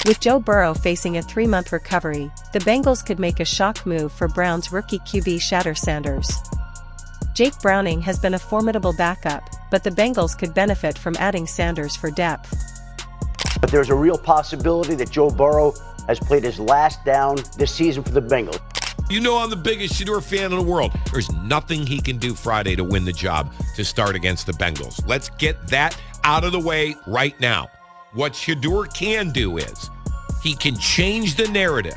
With Joe Burrow facing a 3-month recovery, the Bengals could make a shock move for Browns rookie QB Shedeur Sanders. Jake Browning has been a formidable backup, but the Bengals could benefit from adding Sanders for depth. But there's a real possibility that Joe Burrow has played his last down this season for the Bengals. You know I'm the biggest Shedeur fan in the world. There's nothing he can do Friday to win the job to start against the Bengals. Let's get that out of the way right now. What Shedeur can do is he can change the narrative.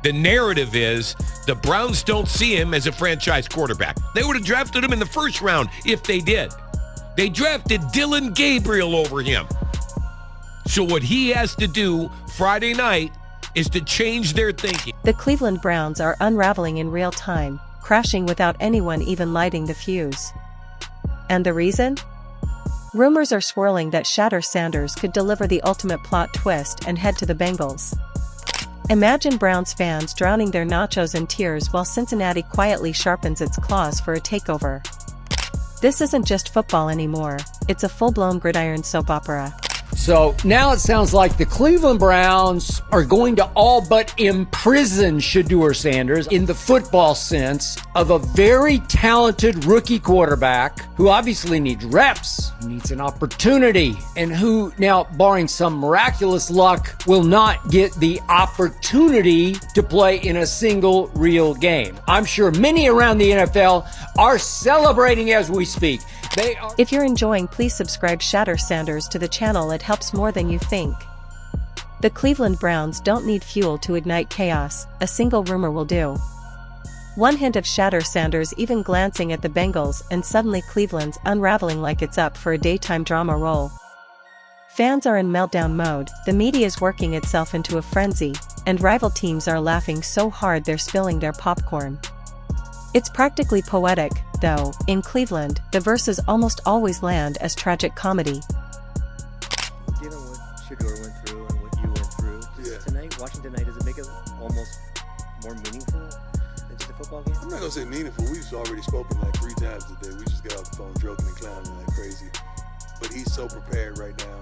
The narrative is the Browns don't see him as a franchise quarterback. They would have drafted him in the first round if they did. They drafted Dylan Gabriel over him. So what he has to do Friday night is to change their thinking. The Cleveland Browns are unraveling in real time, crashing without anyone even lighting the fuse. And the reason? Rumors are swirling that Shedeur Sanders could deliver the ultimate plot twist and head to the Bengals. Imagine Browns fans drowning their nachos in tears while Cincinnati quietly sharpens its claws for a takeover. This isn't just football anymore, it's a full-blown gridiron soap opera. So now it sounds like the Cleveland Browns are going to all but imprison Shedeur Sanders in the football sense of a very talented rookie quarterback who obviously needs reps, needs an opportunity, and who now, barring some miraculous luck, will not get the opportunity to play in a single real game. I'm sure many around the NFL are celebrating as we speak. If you're enjoying, please subscribe Shedeur Sanders to the channel. It helps more than you think. The Cleveland Browns don't need fuel to ignite chaos, a single rumor will do. One hint of Shedeur Sanders even glancing at the Bengals and suddenly Cleveland's unraveling like it's up for a daytime drama role. Fans are in meltdown mode, the media is working itself into a frenzy, and rival teams are laughing so hard they're spilling their popcorn. It's practically poetic, though. In Cleveland, the verses almost always land as tragic comedy. Given what Shedeur went through and what you went through, tonight, watching tonight, does it make it almost more meaningful than just a football game? I'm not going to say meaningful. We've already spoken like 3 times today. We just got off the phone joking and clowning like crazy. But he's so prepared right now.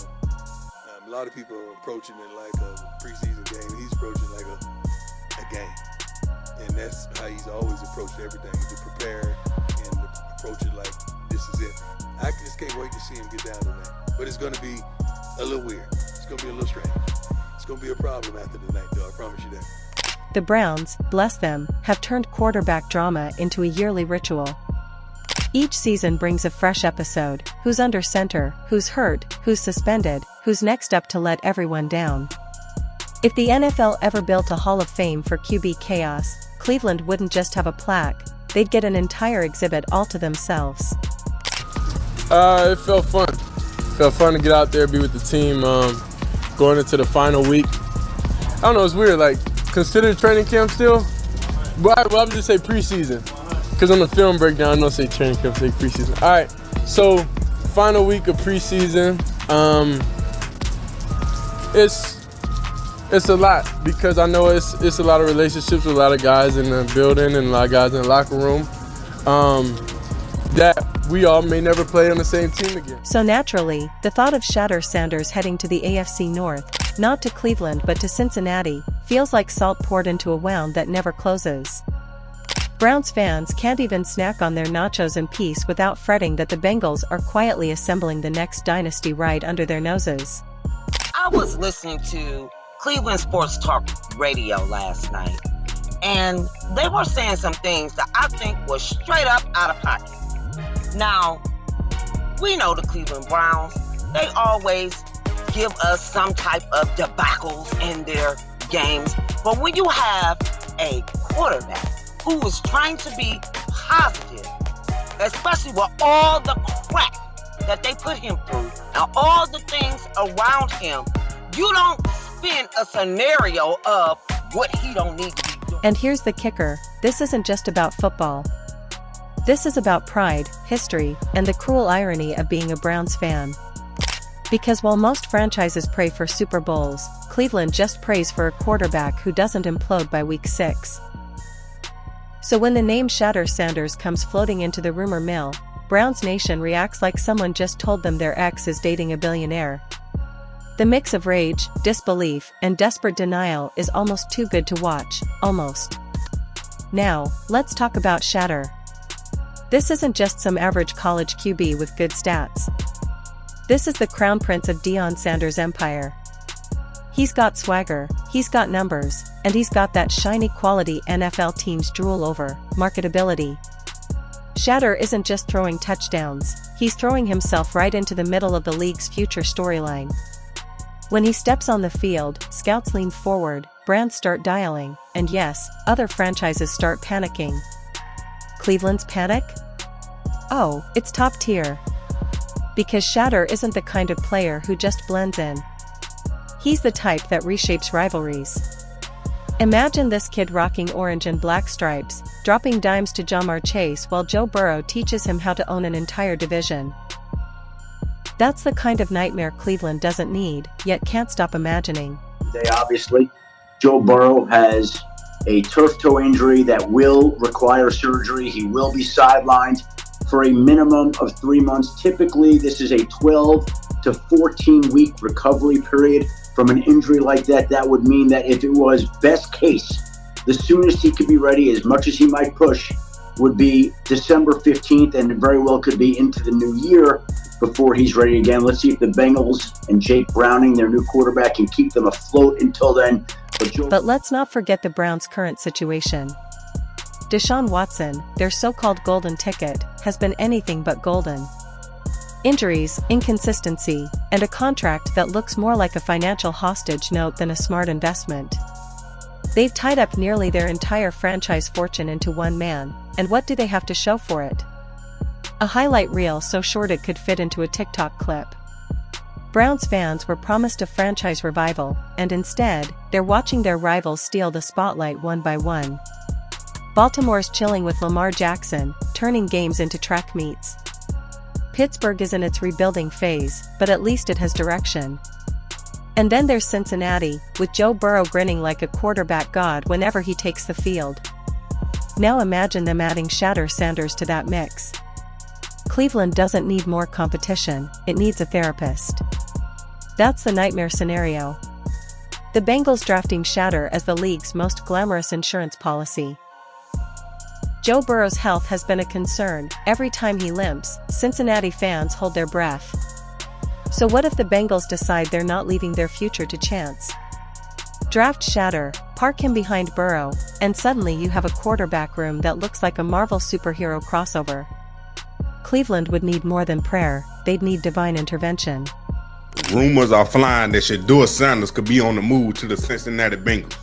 A lot of people are approaching it like a preseason game. He's approaching like a game. And that's how he's always approached everything, to prepare and to approach it like this is it. I just can't wait to see him get down tonight. But it's going to be a little weird. It's going to be a little strange. It's going to be a problem after the night, though. I promise you that. The Browns, bless them, have turned quarterback drama into a yearly ritual. Each season brings a fresh episode: who's under center, who's hurt, who's suspended, who's next up to let everyone down. If the NFL ever built a Hall of Fame for QB chaos, Cleveland wouldn't just have a plaque, they'd get an entire exhibit all to themselves. It felt fun. Felt fun to get out there, be with the team, going into the final week. I don't know, it's weird, like, consider training camp still? But I'm just say preseason, because on the film breakdown, I don't say training camp, say preseason. All right, so final week of preseason, it's a lot, because I know it's a lot of relationships with a lot of guys in the building and a lot of guys in the locker room that we all may never play on the same team again. So naturally, the thought of Shedeur Sanders heading to the AFC North, not to Cleveland but to Cincinnati, feels like salt poured into a wound that never closes. Browns fans can't even snack on their nachos in peace without fretting that the Bengals are quietly assembling the next dynasty right under their noses. I was listening to Cleveland Sports Talk Radio last night, and they were saying some things that I think were straight up out of pocket. Now, we know the Cleveland Browns, they always give us some type of debacles in their games, but when you have a quarterback who is trying to be positive, especially with all the crap that they put him through and all the things around him, you don't spin a scenario of what he don't need to be doing. And here's the kicker: this isn't just about football. This is about pride, history, and the cruel irony of being a Browns fan. Because while most franchises pray for Super Bowls, Cleveland just prays for a quarterback who doesn't implode by week 6. So when the name Shedeur Sanders comes floating into the rumor mill, Browns Nation reacts like someone just told them their ex is dating a billionaire. The mix of rage, disbelief, and desperate denial is almost too good to watch, almost. Now, let's talk about Shedeur. This isn't just some average college QB with good stats. This is the crown prince of Deion Sanders' empire. He's got swagger, he's got numbers, and he's got that shiny quality NFL teams drool over, marketability. Shedeur isn't just throwing touchdowns, he's throwing himself right into the middle of the league's future storyline. When he steps on the field, scouts lean forward, brands start dialing, and yes, other franchises start panicking. Cleveland's panic? Oh, it's top tier. Because Shedeur isn't the kind of player who just blends in. He's the type that reshapes rivalries. Imagine this kid rocking orange and black stripes, dropping dimes to Jamar Chase while Joe Burrow teaches him how to own an entire division. That's the kind of nightmare Cleveland doesn't need, yet can't stop imagining. Obviously, Joe Burrow has a turf toe injury that will require surgery. He will be sidelined for a minimum of 3 months. Typically, this is a 12 to 14 week recovery period from an injury like that. That would mean that if it was best case, the soonest he could be ready, as much as he might push, would be December 15th, and it very well could be into the new year before he's ready again. Let's see if the Bengals and Jake Browning, their new quarterback, can keep them afloat until then. But let's not forget the Browns' current situation. Deshaun Watson, their so-called golden ticket, has been anything but golden. Injuries, inconsistency, and a contract that looks more like a financial hostage note than a smart investment. They've tied up nearly their entire franchise fortune into one man, and what do they have to show for it? A highlight reel so short it could fit into a TikTok clip. Browns fans were promised a franchise revival, and instead, they're watching their rivals steal the spotlight one by one. Baltimore's chilling with Lamar Jackson, turning games into track meets. Pittsburgh is in its rebuilding phase, but at least it has direction. And then there's Cincinnati, with Joe Burrow grinning like a quarterback god whenever he takes the field. Now imagine them adding Shedeur Sanders to that mix. Cleveland doesn't need more competition, it needs a therapist. That's the nightmare scenario. The Bengals drafting Shedeur as the league's most glamorous insurance policy. Joe Burrow's health has been a concern. Every time he limps, Cincinnati fans hold their breath. So what if the Bengals decide they're not leaving their future to chance? Draft Shedeur, park him behind Burrow, and suddenly you have a quarterback room that looks like a Marvel superhero crossover. Cleveland would need more than prayer, they'd need divine intervention. Rumors are flying that Shedeur Sanders could be on the move to the Cincinnati Bengals.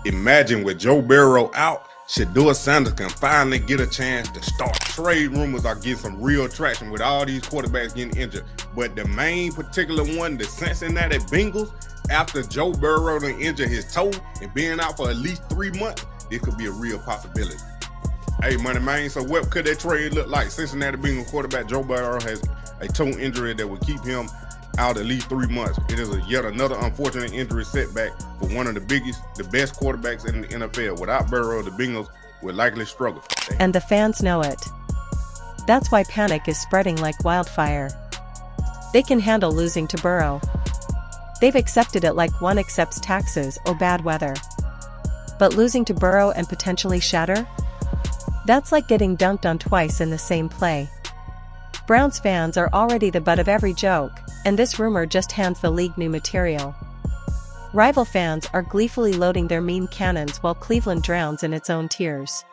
Imagine with Joe Burrow out, Shedeur Sanders can finally get a chance to start. Trade rumors are getting some real traction with all these quarterbacks getting injured. But the main particular one, the Cincinnati Bengals, after Joe Burrow done injured his toe and being out for at least 3 months, it could be a real possibility. Hey, money man, so what could that trade look like? Cincinnati Bengals quarterback Joe Burrow has a toe injury that will keep him out at least 3 months. It is yet another unfortunate injury setback for one of the best quarterbacks in the NFL. Without Burrow, the Bengals would likely struggle. And the fans know it. That's why panic is spreading like wildfire. They can handle losing to Burrow. They've accepted it like one accepts taxes or bad weather. But losing to Burrow and potentially Shedeur? That's like getting dunked on twice in the same play. Browns fans are already the butt of every joke, and this rumor just hands the league new material. Rival fans are gleefully loading their mean cannons while Cleveland drowns in its own tears.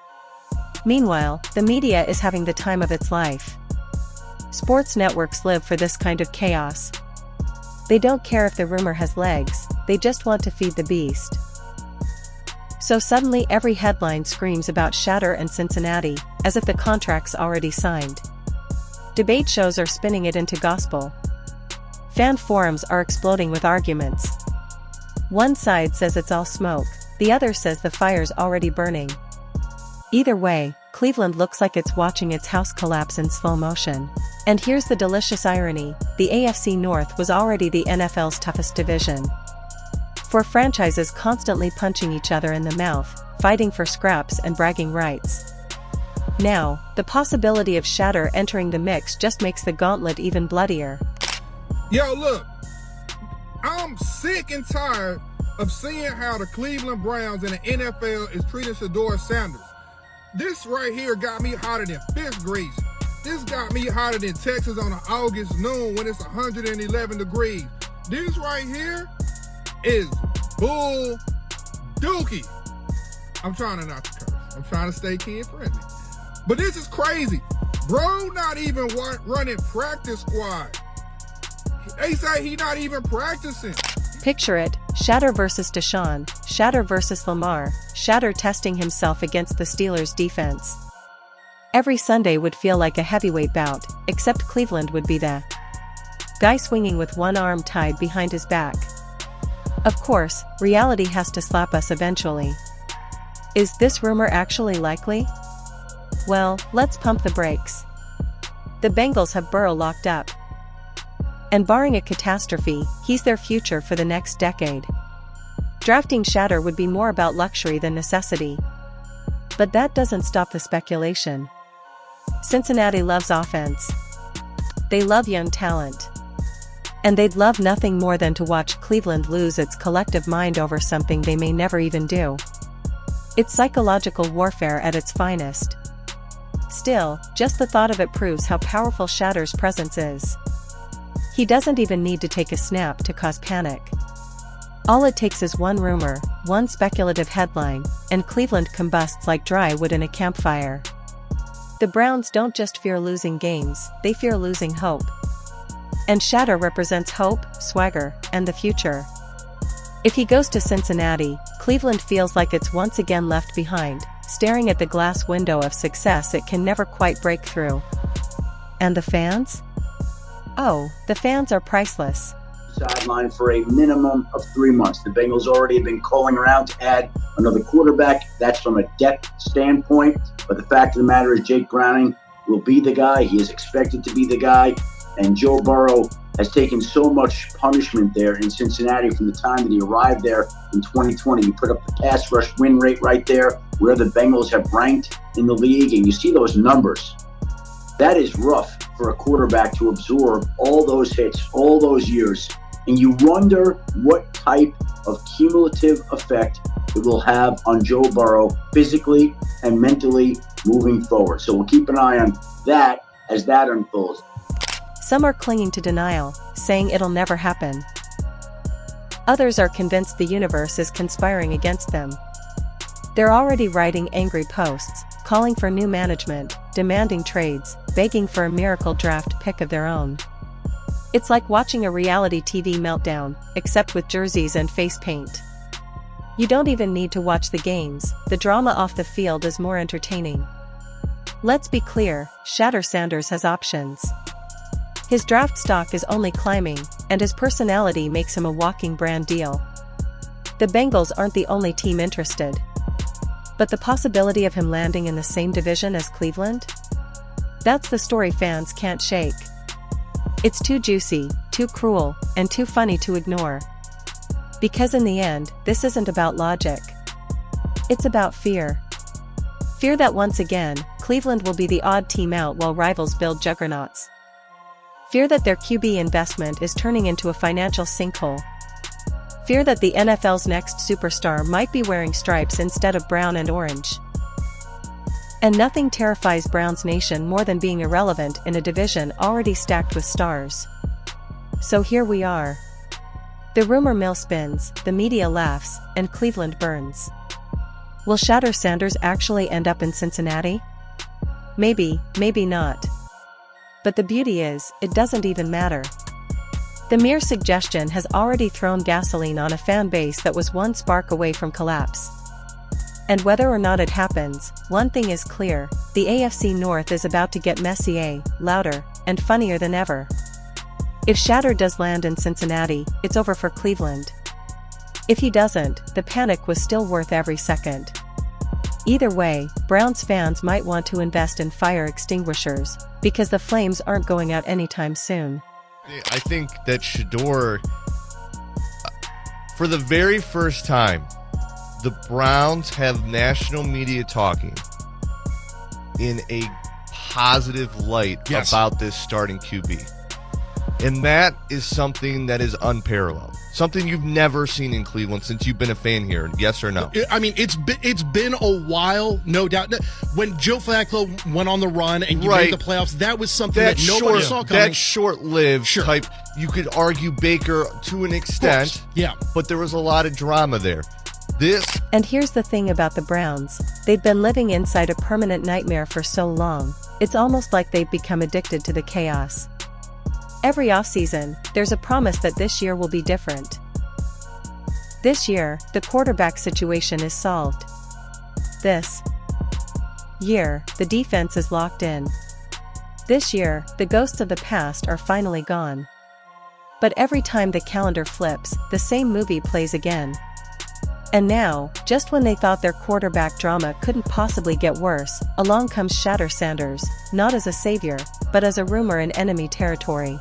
Meanwhile, the media is having the time of its life. Sports networks live for this kind of chaos. They don't care if the rumor has legs, they just want to feed the beast. So suddenly every headline screams about Shedeur and Cincinnati, as if the contract's already signed. Debate shows are spinning it into gospel. Fan forums are exploding with arguments. One side says it's all smoke, the other says the fire's already burning. Either way, Cleveland looks like it's watching its house collapse in slow motion. And here's the delicious irony, the AFC North was already the NFL's toughest division. For franchises constantly punching each other in the mouth, fighting for scraps and bragging rights. Now, the possibility of Shedeur entering the mix just makes the gauntlet even bloodier. Yo, look, I'm sick and tired of seeing how the Cleveland Browns and the NFL is treating Shedeur Sanders. This right here got me hotter than fish grease. This got me hotter than Texas on an August noon when it's 111 degrees. This right here is bull dookie. I'm trying to not to curse. I'm trying to stay kid friendly. But this is crazy. Bro not even running practice squad. They say he not even practicing. Picture it, Shedeur versus Deshaun, Shedeur versus Lamar, Shedeur testing himself against the Steelers' defense. Every Sunday would feel like a heavyweight bout, except Cleveland would be the guy swinging with one arm tied behind his back. Of course, reality has to slap us eventually. Is this rumor actually likely? Well, let's pump the brakes. The Bengals have Burrow locked up. And barring a catastrophe, he's their future for the next decade. Drafting Shedeur would be more about luxury than necessity. But that doesn't stop the speculation. Cincinnati loves offense. They love young talent. And they'd love nothing more than to watch Cleveland lose its collective mind over something they may never even do. It's psychological warfare at its finest. Still, just the thought of it proves how powerful Shedeur's presence is. He doesn't even need to take a snap to cause panic. All it takes is one rumor, one speculative headline, and Cleveland combusts like dry wood in a campfire. The Browns don't just fear losing games, they fear losing hope. And Shedeur represents hope, swagger, and the future. If he goes to Cincinnati, Cleveland feels like it's once again left behind, staring at the glass window of success it can never quite break through. And the fans? Oh, the fans are priceless. Sideline for a minimum of 3 months. The Bengals already have been calling around to add another quarterback. That's from a depth standpoint. But the fact of the matter is Jake Browning will be the guy. He is expected to be the guy. And Joe Burrow has taken so much punishment there in Cincinnati from the time that he arrived there in 2020. You put up the pass rush win rate right there, where the Bengals have ranked in the league, and you see those numbers. That is rough for a quarterback to absorb all those hits, all those years. And you wonder what type of cumulative effect it will have on Joe Burrow physically and mentally moving forward. So we'll keep an eye on that as that unfolds. Some are clinging to denial, saying it'll never happen. Others are convinced the universe is conspiring against them. They're already writing angry posts, calling for new management, demanding trades, begging for a miracle draft pick of their own. It's like watching a reality TV meltdown, except with jerseys and face paint. You don't even need to watch the games, the drama off the field is more entertaining. Let's be clear, Shedeur Sanders has options. His draft stock is only climbing, and his personality makes him a walking brand deal. The Bengals aren't the only team interested. But the possibility of him landing in the same division as Cleveland? That's the story fans can't shake. It's too juicy, too cruel, and too funny to ignore. Because in the end, this isn't about logic. It's about fear. Fear that once again, Cleveland will be the odd team out while rivals build juggernauts. Fear that their QB investment is turning into a financial sinkhole. Fear that the NFL's next superstar might be wearing stripes instead of brown and orange. And nothing terrifies Browns Nation more than being irrelevant in a division already stacked with stars. So here we are. The rumor mill spins, the media laughs, and Cleveland burns. Will Shedeur Sanders actually end up in Cincinnati? Maybe, maybe not. But the beauty is, it doesn't even matter. The mere suggestion has already thrown gasoline on a fan base that was one spark away from collapse. And whether or not it happens, one thing is clear, the AFC North is about to get messier, louder, and funnier than ever. If Shedeur does land in Cincinnati, it's over for Cleveland. If he doesn't, the panic was still worth every second. Either way, Browns fans might want to invest in fire extinguishers, because the flames aren't going out anytime soon. I think that Shedeur, for the very first time, the Browns have national media talking in a positive light about this starting QB. And that is something that is unparalleled. Something you've never seen in Cleveland since you've been a fan here. Yes or no? I mean, it's been a while, no doubt. When Joe Flacco went on the run and you made the playoffs, that was something that nobody saw coming. That short-lived type, you could argue Baker to an extent. Yeah. But there was a lot of drama there. And here's the thing about the Browns. They've been living inside a permanent nightmare for so long, it's almost like they've become addicted to the chaos. Every offseason, there's a promise that this year will be different. This year, the quarterback situation is solved. This year, the defense is locked in. This year, the ghosts of the past are finally gone. But every time the calendar flips, the same movie plays again. And now, just when they thought their quarterback drama couldn't possibly get worse, along comes Shedeur Sanders, not as a savior, but as a rumor in enemy territory.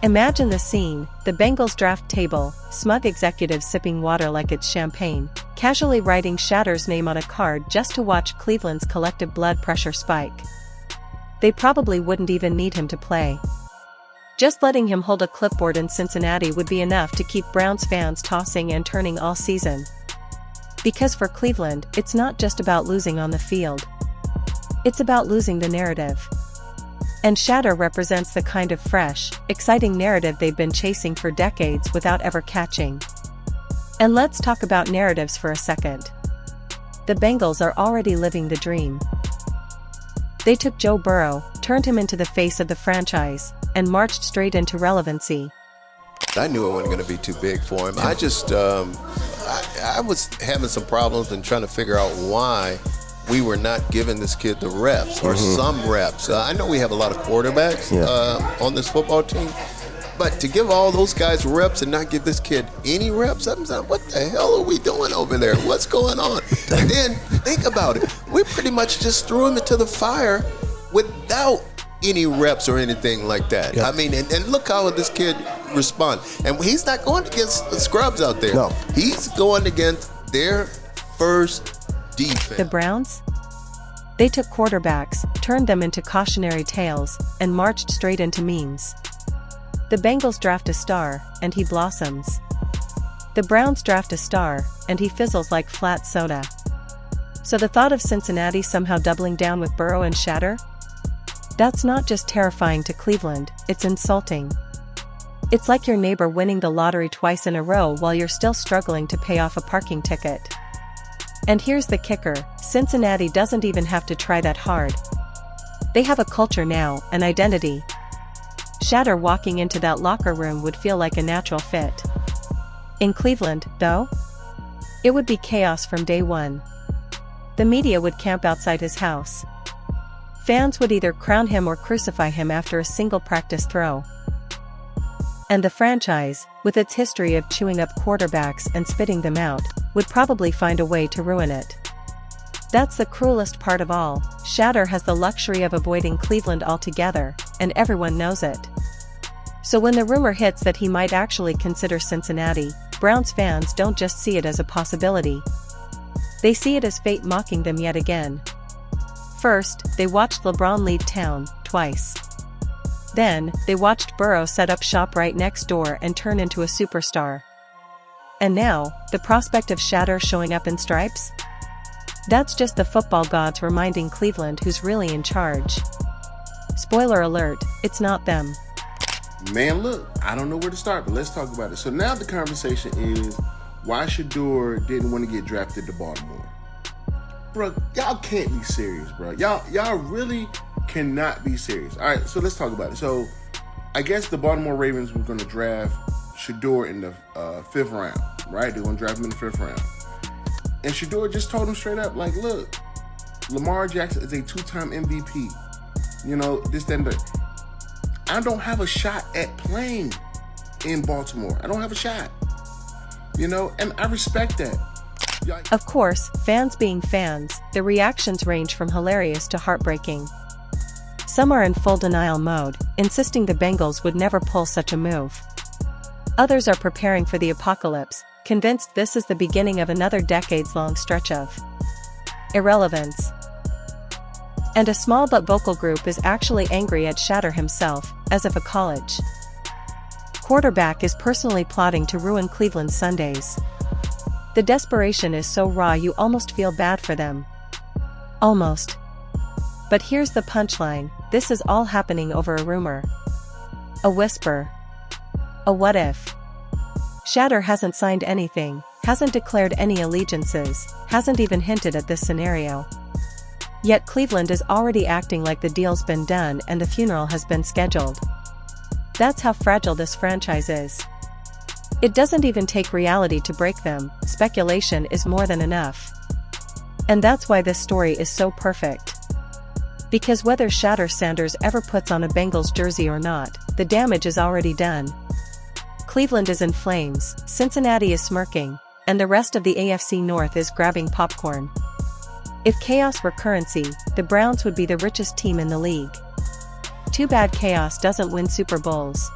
Imagine the scene, the Bengals draft table, smug executives sipping water like it's champagne, casually writing Shedeur's name on a card just to watch Cleveland's collective blood pressure spike. They probably wouldn't even need him to play. Just letting him hold a clipboard in Cincinnati would be enough to keep Browns fans tossing and turning all season. Because for Cleveland, it's not just about losing on the field. It's about losing the narrative. And Shedeur represents the kind of fresh, exciting narrative they've been chasing for decades without ever catching. And let's talk about narratives for a second. The Bengals are already living the dream. They took Joe Burrow, turned him into the face of the franchise, and marched straight into relevancy. I knew it wasn't going to be too big for him. I just, I was having some problems and trying to figure out why we were not giving this kid the reps or some reps. I know we have a lot of quarterbacks on this football team, but to give all those guys reps and not give this kid any reps, I'm like, what the hell are we doing over there? What's going on? And then think about it. We pretty much just threw him into the fire without any reps or anything like that. I mean, and look how this kid responds. And he's not going against the scrubs out there. No. He's going against their first defense. The Browns? They took quarterbacks, turned them into cautionary tales, and marched straight into memes. The Bengals draft a star, and he blossoms. The Browns draft a star, and he fizzles like flat soda. So the thought of Cincinnati somehow doubling down with Burrow and Shedeur? That's not just terrifying to Cleveland, it's insulting. It's like your neighbor winning the lottery twice in a row while you're still struggling to pay off a parking ticket. And here's the kicker, Cincinnati doesn't even have to try that hard. They have a culture now, an identity. Shedeur walking into that locker room would feel like a natural fit. In Cleveland, though? It would be chaos from day one. The media would camp outside his house. Fans would either crown him or crucify him after a single practice throw. And the franchise, with its history of chewing up quarterbacks and spitting them out, would probably find a way to ruin it. That's the cruelest part of all, Shedeur has the luxury of avoiding Cleveland altogether, and everyone knows it. So when the rumor hits that he might actually consider Cincinnati, Browns fans don't just see it as a possibility. They see it as fate mocking them yet again. First, they watched LeBron leave town, twice. Then, they watched Burrow set up shop right next door and turn into a superstar. And now, the prospect of Shedeur showing up in stripes? That's just the football gods reminding Cleveland who's really in charge. Spoiler alert, it's not them. Man, look, I don't know where to start, but let's talk about it. So now the conversation is why Shedeur didn't want to get drafted to Baltimore. Bro, y'all can't be serious, bro. Y'all really cannot be serious. All right, so let's talk about it. So I guess the Baltimore Ravens were going to draft Shedeur in the 5th round, right? They're going to draft him in the 5th round. And Shedeur just told him straight up, like, look, Lamar Jackson is a 2-time MVP. You know, this, that, and that. I don't have a shot at playing in Baltimore. I don't have a shot. You know, and I respect that. Of course, fans being fans, the reactions range from hilarious to heartbreaking. Some are in full denial mode, insisting the Bengals would never pull such a move. Others are preparing for the apocalypse, convinced this is the beginning of another decades-long stretch of irrelevance. And a small but vocal group is actually angry at Shedeur himself, as if a college quarterback is personally plotting to ruin Cleveland's Sundays. The desperation is so raw you almost feel bad for them. Almost. But here's the punchline, this is all happening over a rumor. A whisper. A what if. Shedeur hasn't signed anything, hasn't declared any allegiances, hasn't even hinted at this scenario. Yet Cleveland is already acting like the deal's been done and the funeral has been scheduled. That's how fragile this franchise is. It doesn't even take reality to break them, speculation is more than enough. And that's why this story is so perfect. Because whether Shedeur Sanders ever puts on a Bengals jersey or not, the damage is already done. Cleveland is in flames, Cincinnati is smirking, and the rest of the AFC North is grabbing popcorn. If chaos were currency, the Browns would be the richest team in the league. Too bad chaos doesn't win Super Bowls.